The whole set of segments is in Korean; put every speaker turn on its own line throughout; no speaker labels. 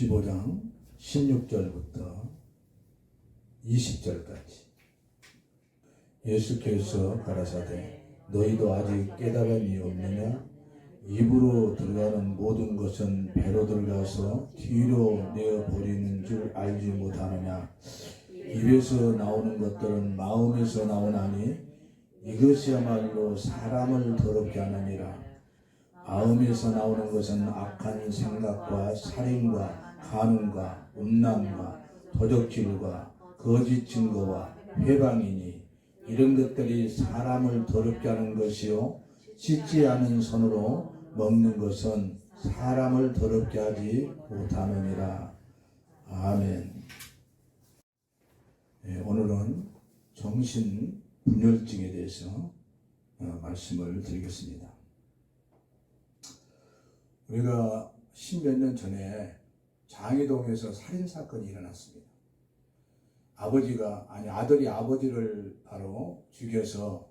15장 16절부터 20절까지 예수께서 가라사대 너희도 아직 깨달음이 없느냐? 입으로 들어가는 모든 것은 배로 들어가서 뒤로 내어버리는 줄 알지 못하느냐? 입에서 나오는 것들은 마음에서 나오나니 이것이야말로 사람을 더럽게 하느니라. 마음에서 나오는 것은 악한 생각과 살인과 간음과 음란과 도적질과 거짓 증거와 회방이니 이런 것들이 사람을 더럽게 하는 것이요 씻지 않은 손으로 먹는 것은 사람을 더럽게 하지 못하느니라. 아멘. 오늘은 정신분열증에 대해서 말씀을 드리겠습니다. 우리가 십몇 년 전에 장희동에서 살인사건이 일어났습니다. 아들이 아버지를 바로 죽여서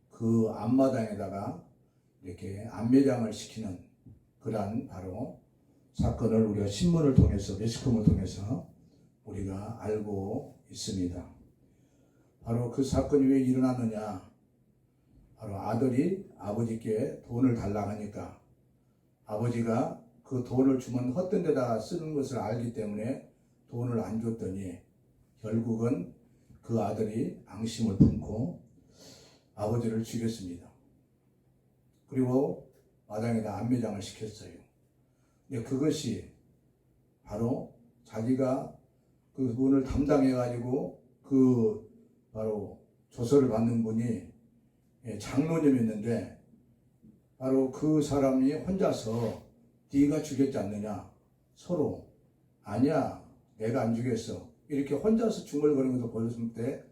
그 앞마당에다가 이렇게 안매장을 시키는 그러한 바로 사건을 우리가 신문을 통해서, 매스컴을 통해서 우리가 알고 있습니다. 바로 그 사건이 왜 일어났느냐? 바로 아들이 아버지께 돈을 달라고 하니까 아버지가 그 돈을 주면 헛된 데다가 쓰는 것을 알기 때문에 돈을 안 줬더니 결국은 그 아들이 앙심을 품고 아버지를 죽였습니다. 그리고 마당에다 안매장을 시켰어요. 근데 그것이 바로 자기가 그 분을 담당해가지고 그 바로 조서를 받는 분이 장로님이었는데 바로 그 사람이 혼자서 네가 죽였지 않느냐? 서로 아니야 내가 안 죽였어 이렇게 혼자서 중얼거리는 것을 보였을 때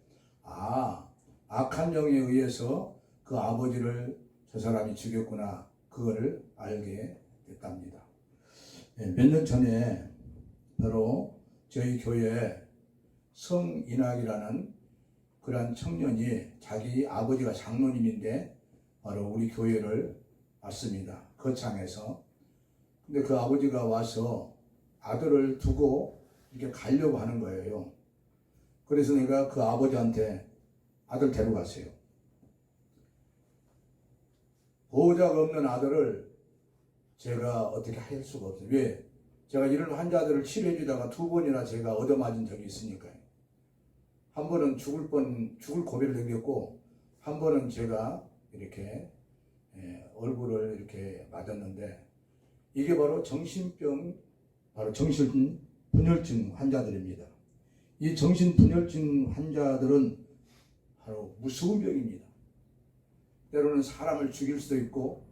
악한 영에 의해서 그 아버지를 저 사람이 죽였구나 그거를 알게 됐답니다. 몇 년 전에 바로 저희 교회에 성인학이라는 그런 청년이 자기 아버지가 장로님인데 바로 우리 교회를 왔습니다. 거창에서. 근데 그 아버지가 와서 아들을 두고 이렇게 가려고 하는 거예요. 그래서 내가 그 아버지한테 아들 데려갔어요. 보호자가 없는 아들을 제가 어떻게 할 수가 없어요. 왜? 제가 이런 환자들을 치료해 주다가 2번이나 제가 얻어맞은 적이 있으니까요. 한 번은 죽을 고비를 넘겼고 한 번은 제가 이렇게 얼굴을 이렇게 맞았는데 이게 바로 정신분열증 환자들입니다. 이 정신분열증 환자들은 바로 무서운 병입니다. 때로는 사람을 죽일 수도 있고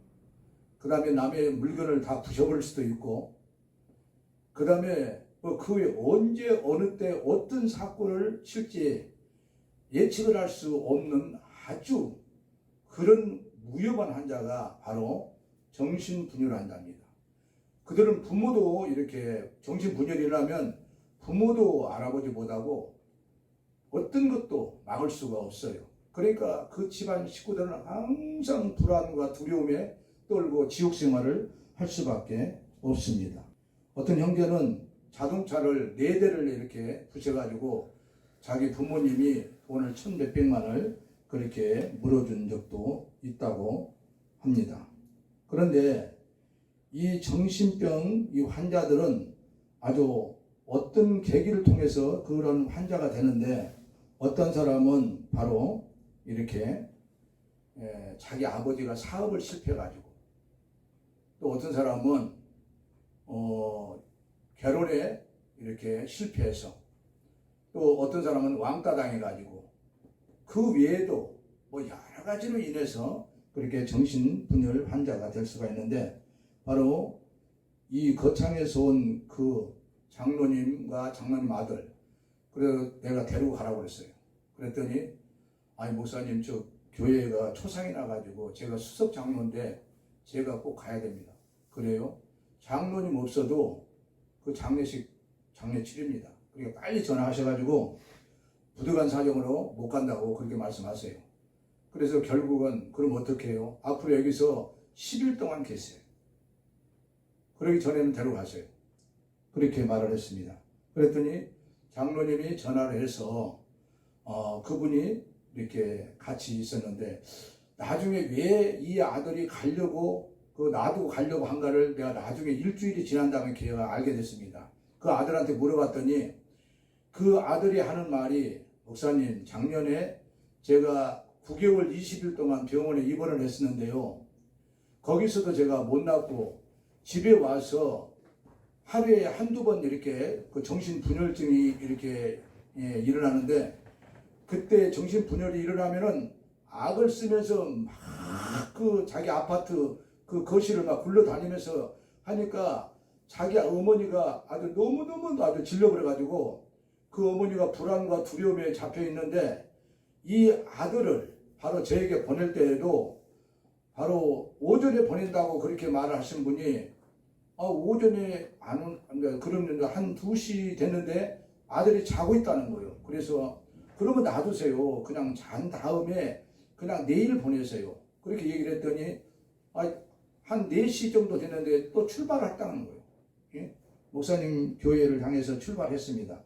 그 다음에 남의 물건을 다 부셔버릴 수도 있고 그 다음에 그 후에 언제 어느 때 어떤 사건을 실제 예측을 할 수 없는 아주 그런 위험한 환자가 바로 정신분열 환자입니다. 그들은 부모도 이렇게 정신분열이 일어나면 부모도 알아보지 못하고 어떤 것도 막을 수가 없어요. 그러니까 그 집안 식구들은 항상 불안과 두려움에 떨고 지옥생활을 할 수밖에 없습니다. 어떤 형제는 자동차를 4대를 이렇게 부셔가지고 자기 부모님이 돈을 1,000몇백만을 그렇게 물어준 적도 있다고 합니다. 그런데 이 정신병 이 환자들은 아주 어떤 계기를 통해서 그런 환자가 되는데 어떤 사람은 바로 이렇게 자기 아버지가 사업을 실패해가지고 또 어떤 사람은 결혼에 이렇게 실패해서 또 어떤 사람은 왕따 당해가지고 그 외에도 뭐 여러 가지로 인해서 그렇게 정신분열 환자가 될 수가 있는데 바로 이 거창에서 온 그 장로님과 장로님 아들 그래서 내가 데리고 가라고 그랬어요. 그랬더니 아니 목사님 저 교회가 초상이 나가지고 제가 수석 장로인데 제가 꼭 가야 됩니다. 그래요? 장로님 없어도 그 장례 치릅니다. 그러니까 빨리 전화하셔가지고 부득이한 사정으로 못 간다고 그렇게 말씀하세요. 그래서 결국은 그럼 어떻게 해요? 앞으로 여기서 10일 동안 계세요. 그러기 전에는 데려가세요. 그렇게 말을 했습니다. 그랬더니 장로님이 전화를 해서 그분이 이렇게 같이 있었는데 나중에 왜 이 아들이 가려고 놔두고 가려고 한가를 내가 나중에 일주일이 지난 다음에 걔가 알게 됐습니다. 그 아들한테 물어봤더니 그 아들이 하는 말이 목사님 작년에 제가 9개월 20일 동안 병원에 입원을 했었는데요. 거기서도 제가 못 낫고 집에 와서 하루에 한두 번 이렇게 그 정신분열증이 이렇게 일어나는데 그때 정신분열이 일어나면은 악을 쓰면서 막 그 자기 아파트 그 거실을 막 굴러다니면서 하니까 자기 어머니가 아주 너무너무 아주 질려버려가지고 그 어머니가 불안과 두려움에 잡혀 있는데 이 아들을 바로 저에게 보낼 때에도 바로 오전에 보낸다고 그렇게 말을 하신 분이 오전에 그러면 한 2시 됐는데 아들이 자고 있다는 거예요. 그래서 그러면 놔두세요. 그냥 잔 다음에 그냥 내일 보내세요. 그렇게 얘기를 했더니 한 4시 정도 됐는데 또 출발을 했다는 거예요. 예? 목사님 교회를 향해서 출발했습니다.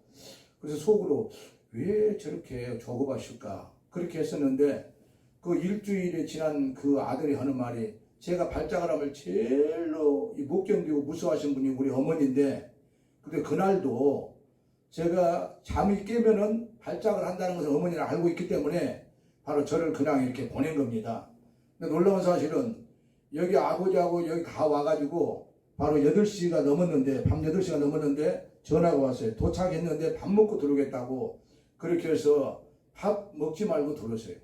그래서 속으로 왜 저렇게 조급하실까 그렇게 했었는데 그 일주일이 지난 그 아들이 하는 말이 제가 발작을 하면 제일로 못 견디고 무서워하신 분이 우리 어머니인데 근데 그날도 제가 잠이 깨면은 발작을 한다는 것을 어머니는 알고 있기 때문에 바로 저를 그냥 이렇게 보낸 겁니다. 근데 놀라운 사실은 여기 아버지하고 여기 다 와가지고 바로 8시가 넘었는데 밤 8시가 넘었는데 전화가 왔어요. 도착했는데 밥 먹고 들어오겠다고 그렇게 해서 밥 먹지 말고 들어오세요.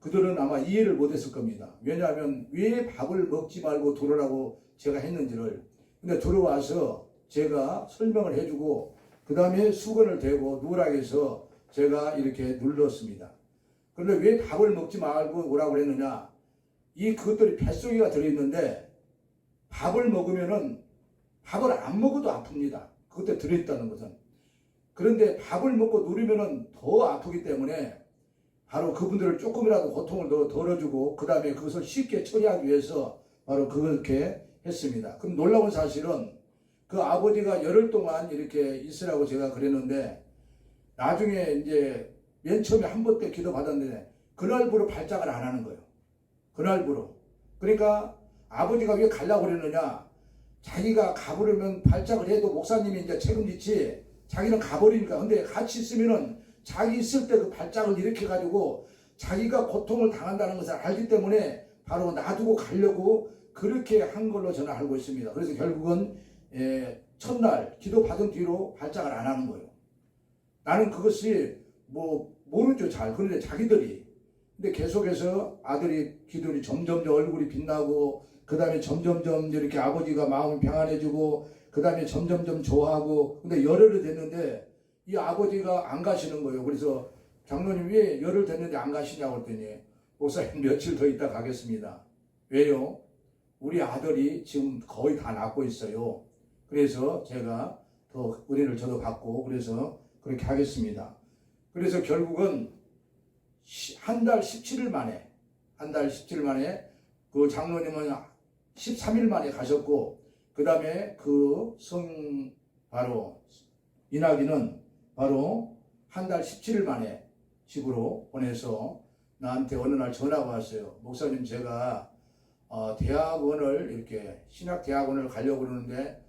그들은 아마 이해를 못했을 겁니다. 왜냐하면 왜 밥을 먹지 말고 들어오라고 제가 했는지를. 근데 들어와서 제가 설명을 해주고 그 다음에 수건을 대고 누우라고 해서 제가 이렇게 눌렀습니다. 그런데 왜 밥을 먹지 말고 오라고 했느냐. 그것들이 뱃속에가 들어있는데 밥을 먹으면은 밥을 안 먹어도 아픕니다. 그것에 들어있다는 것은. 그런데 밥을 먹고 누르면은 더 아프기 때문에 바로 그분들을 조금이라도 고통을 더 덜어주고 그 다음에 그것을 쉽게 처리하기 위해서 바로 그렇게 했습니다. 그럼 놀라운 사실은 그 아버지가 열흘 동안 이렇게 있으라고 제가 그랬는데 나중에 이제 맨 처음에 한 번 때 기도 받았는데 그날부로 발작을 안 하는 거예요. 그날부로. 그러니까 아버지가 왜 가려고 그랬느냐. 자기가 가버리면 발작을 해도 목사님이 이제 책임지지 자기는 가버리니까. 근데 같이 있으면은 자기 있을 때 그 발작을 일으켜가지고 자기가 고통을 당한다는 것을 알기 때문에 바로 놔두고 가려고 그렇게 한 걸로 저는 알고 있습니다. 그래서 결국은 첫날 기도 받은 뒤로 발작을 안 하는 거예요. 나는 그것이 모르죠 잘. 그런데 자기들이 근데 계속해서 아들이 기도리 점점 얼굴이 빛나고 그 다음에 점점점 이렇게 아버지가 마음이 평안해지고 그 다음에 점점점 좋아하고 근데 열흘이 됐는데 이 아버지가 안 가시는 거예요. 그래서 장로님 왜 열흘 됐는데 안 가시냐고 했더니 목사님 며칠 더 있다 가겠습니다. 왜요? 우리 아들이 지금 거의 다 낫고 있어요. 그래서 제가 더 은혜를 저도 받고 그래서 그렇게 하겠습니다. 그래서 결국은 한 달 17일 만에 그 장로님은 13일 만에 가셨고 그 다음에 바로 이낙이는 바로 한 달 17일 만에 집으로 보내서 나한테 어느 날 전화가 왔어요. 목사님 제가 대학원을 이렇게 신학대학원을 가려고 그러는데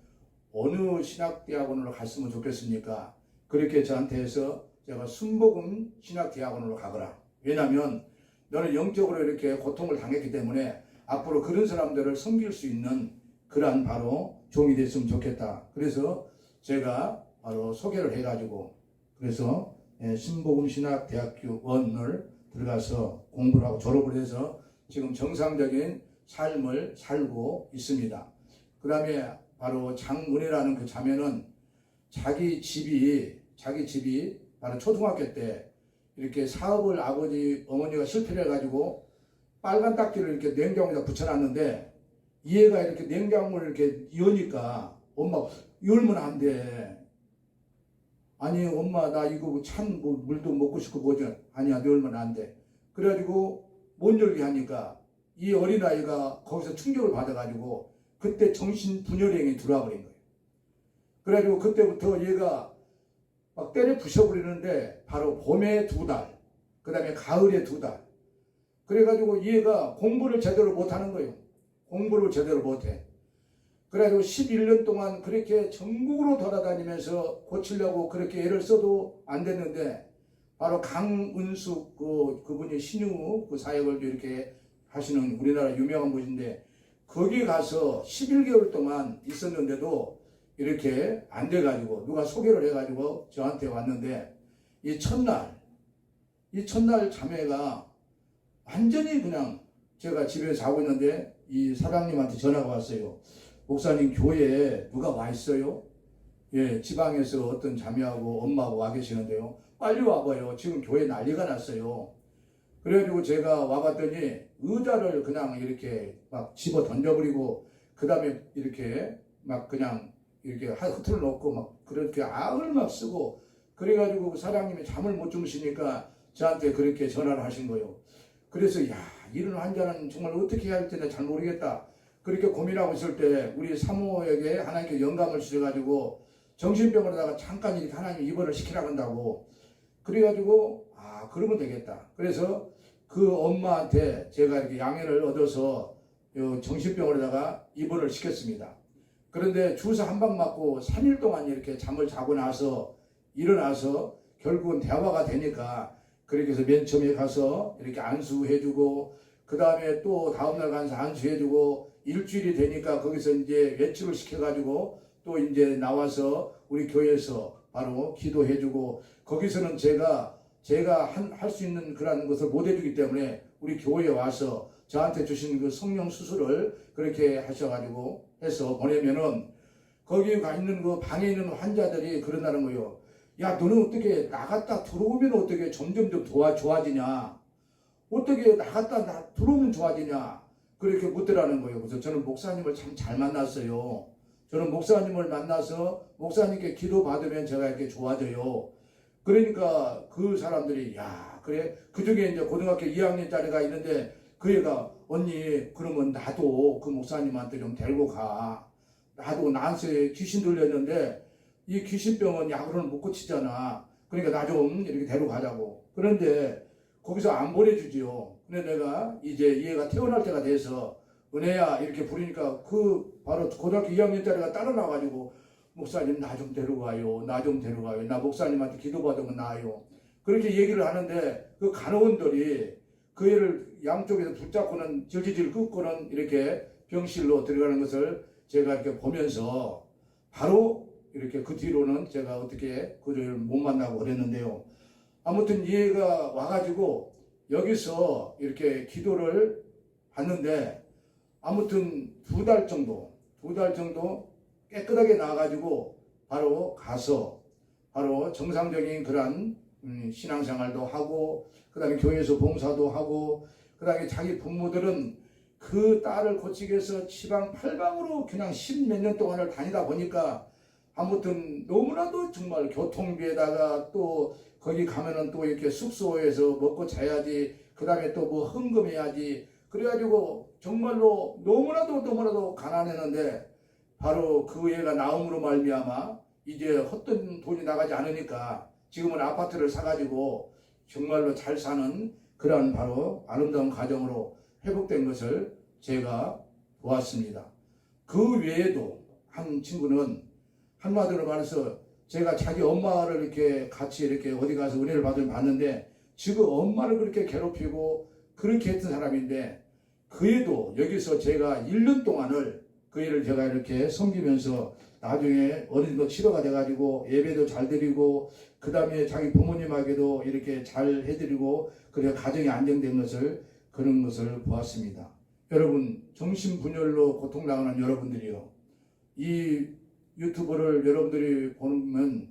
어느 신학대학원으로 갔으면 좋겠습니까? 그렇게 저한테 해서 제가 순복음 신학대학원으로 가거라. 왜냐하면 너는 영적으로 이렇게 고통을 당했기 때문에 앞으로 그런 사람들을 섬길 수 있는 그러한 바로 종이 됐으면 좋겠다. 그래서 제가 바로 소개를 해가지고 그래서 신복음 신학대학원을 들어가서 공부를 하고 졸업을 해서 지금 정상적인 삶을 살고 있습니다. 그 다음에 바로 장은혜라는 그 자매는 자기 집이 바로 초등학교 때 이렇게 사업을 어머니가 실패를 해가지고 빨간 딱지를 이렇게 냉장고에다 붙여놨는데 얘가 이렇게 냉장고를 이렇게 여니까 엄마 열면 안 돼. 아니 엄마 나 이거 찬 물도 먹고 싶고 뭐죠. 아니야 열면 안 돼. 그래가지고 못 열게 하니까 이 어린아이가 거기서 충격을 받아가지고 그때 정신분열행이 들어와 버린 거예요. 그래가지고 그때부터 얘가 막 때려 부셔버리는데 바로 봄에 2달, 그 다음에 가을에 2달. 그래가지고 얘가 공부를 제대로 못하는 거예요. 공부를 제대로 못해. 그래가지고 11년 동안 그렇게 전국으로 돌아다니면서 고치려고 그렇게 애를 써도 안 됐는데, 바로 강은숙 그분이 신유 그 사역을 이렇게 하시는 우리나라 유명한 분인데, 거기 가서 11개월 동안 있었는데도 이렇게 안 돼가지고 누가 소개를 해가지고 저한테 왔는데, 이 첫날 자매가 완전히 그냥, 제가 집에서 자고 있는데 이 사장님한테 전화가 왔어요. 목사님, 교회에 누가 와 있어요? 예, 지방에서 어떤 자매하고 엄마하고 와 계시는데요. 빨리 와봐요. 지금 교회 난리가 났어요. 그래가지고 제가 와봤더니 의자를 그냥 이렇게 막 집어 던져버리고, 그 다음에 이렇게 막 그냥 이렇게 흐트러 놓고 막 그렇게 악을 막 쓰고, 그래가지고 사장님이 잠을 못 주무시니까 저한테 그렇게 전화를 하신 거예요. 그래서 이런 환자는 정말 어떻게 해야 할지는 잘 모르겠다. 그렇게 고민하고 있을 때 우리 사모에게 하나님께 영감을 주셔가지고 정신병원에다가 잠깐 이렇게 하나님 입원을 시키라고 한다고. 그래가지고 그러면 되겠다. 그래서 그 엄마한테 제가 이렇게 양해를 얻어서 정신병원에다가 입원을 시켰습니다. 그런데 주사 한 방 맞고 3일 동안 이렇게 잠을 자고 나서 일어나서 결국은 대화가 되니까, 그렇게 해서 맨 처음에 가서 이렇게 안수해주고, 그 다음에 또 다음날 가서 안수해주고, 일주일이 되니까 거기서 이제 외출을 시켜가지고 또 이제 나와서 우리 교회에서 바로 기도해주고, 거기서는 제가 할 수 있는 그런 것을 못 해주기 때문에 우리 교회에 와서 저한테 주신 그 성령 수술을 그렇게 하셔가지고 해서 보내면은, 거기 가 있는 그 방에 있는 환자들이 그런다는 거예요. 야, 너는 어떻게 나갔다 들어오면 어떻게 점점점 좋아지냐? 어떻게 나갔다 들어오면 좋아지냐? 그렇게 묻더라는 거예요. 그래서 저는 목사님을 참 잘 만났어요. 저는 목사님을 만나서 목사님께 기도 받으면 제가 이렇게 좋아져요. 그러니까 그 사람들이, 그래? 그 중에 이제 고등학교 2학년짜리가 있는데 그 애가, 언니, 그러면 나도 그 목사님한테 좀 데리고 가. 나도 나한테 귀신 들렸는데 이 귀신병은 약으로는 못 고치잖아. 그러니까 나 좀 이렇게 데려가자고. 그런데 거기서 안 보내주지요. 근데 내가 이제 이 애가 태어날 때가 돼서 은혜야 이렇게 부르니까 그 바로 고등학교 2학년짜리가 따라 나와가지고, 목사님 나 좀 데려가요. 나 좀 데려가요. 나 목사님한테 기도받으면 나아요. 그렇게 얘기를 하는데 그 간호원들이 그 애를 양쪽에서 붙잡고는 질질 끄고는 이렇게 병실로 들어가는 것을 제가 이렇게 보면서 바로 이렇게 그 뒤로는 제가 어떻게 그를 못 만나고 그랬는데요. 아무튼 얘가 와가지고 여기서 이렇게 기도를 받는데, 아무튼 2달 정도 깨끗하게 나와가지고 바로 가서 바로 정상적인 그런 신앙생활도 하고, 그 다음에 교회에서 봉사도 하고, 그 다음에 자기 부모들은 그 딸을 고치기 위해서 지방 8방으로 그냥 10몇 년 동안을 다니다 보니까, 아무튼 너무나도 정말 교통비에다가 또 거기 가면은 또 이렇게 숙소에서 먹고 자야지, 그 다음에 또 뭐 헌금해야지, 그래가지고 정말로 너무나도 가난했는데, 바로 그 애가 나옴으로 말미암아 이제 헛된 돈이 나가지 않으니까 지금은 아파트를 사가지고 정말로 잘 사는 그런 바로 아름다운 가정으로 회복된 것을 제가 보았습니다. 그 외에도 한 친구는 한마디로 말해서, 제가 자기 엄마를 이렇게 같이 이렇게 어디 가서 은혜를 봤는데 지금 엄마를 그렇게 괴롭히고 그렇게 했던 사람인데, 그 애도 여기서 제가 1년 동안을 그 애를 제가 이렇게 섬기면서 나중에 어느 정도 치료가 돼가지고 예배도 잘 드리고, 그 다음에 자기 부모님에게도 이렇게 잘 해드리고, 그래서 가정이 안정된 것을, 그런 것을 보았습니다. 여러분, 정신분열로 고통당하는 여러분들이요, 이 유튜브를 여러분들이 보면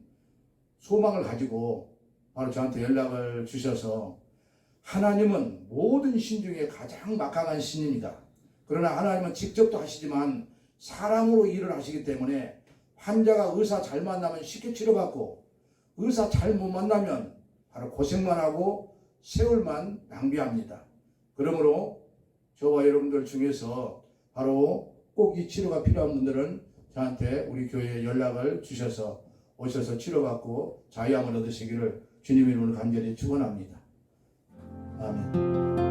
소망을 가지고 바로 저한테 연락을 주셔서, 하나님은 모든 신 중에 가장 막강한 신입니다. 그러나 하나님은 직접도 하시지만 사람으로 일을 하시기 때문에 환자가 의사 잘 만나면 쉽게 치료받고, 의사 잘 못 만나면 바로 고생만 하고 세월만 낭비합니다. 그러므로 저와 여러분들 중에서 바로 꼭 이 치료가 필요한 분들은 저한테 우리 교회에 연락을 주셔서 오셔서 치료받고 자유함을 얻으시기를 주님의 이름으로 간절히 축원합니다. 아멘.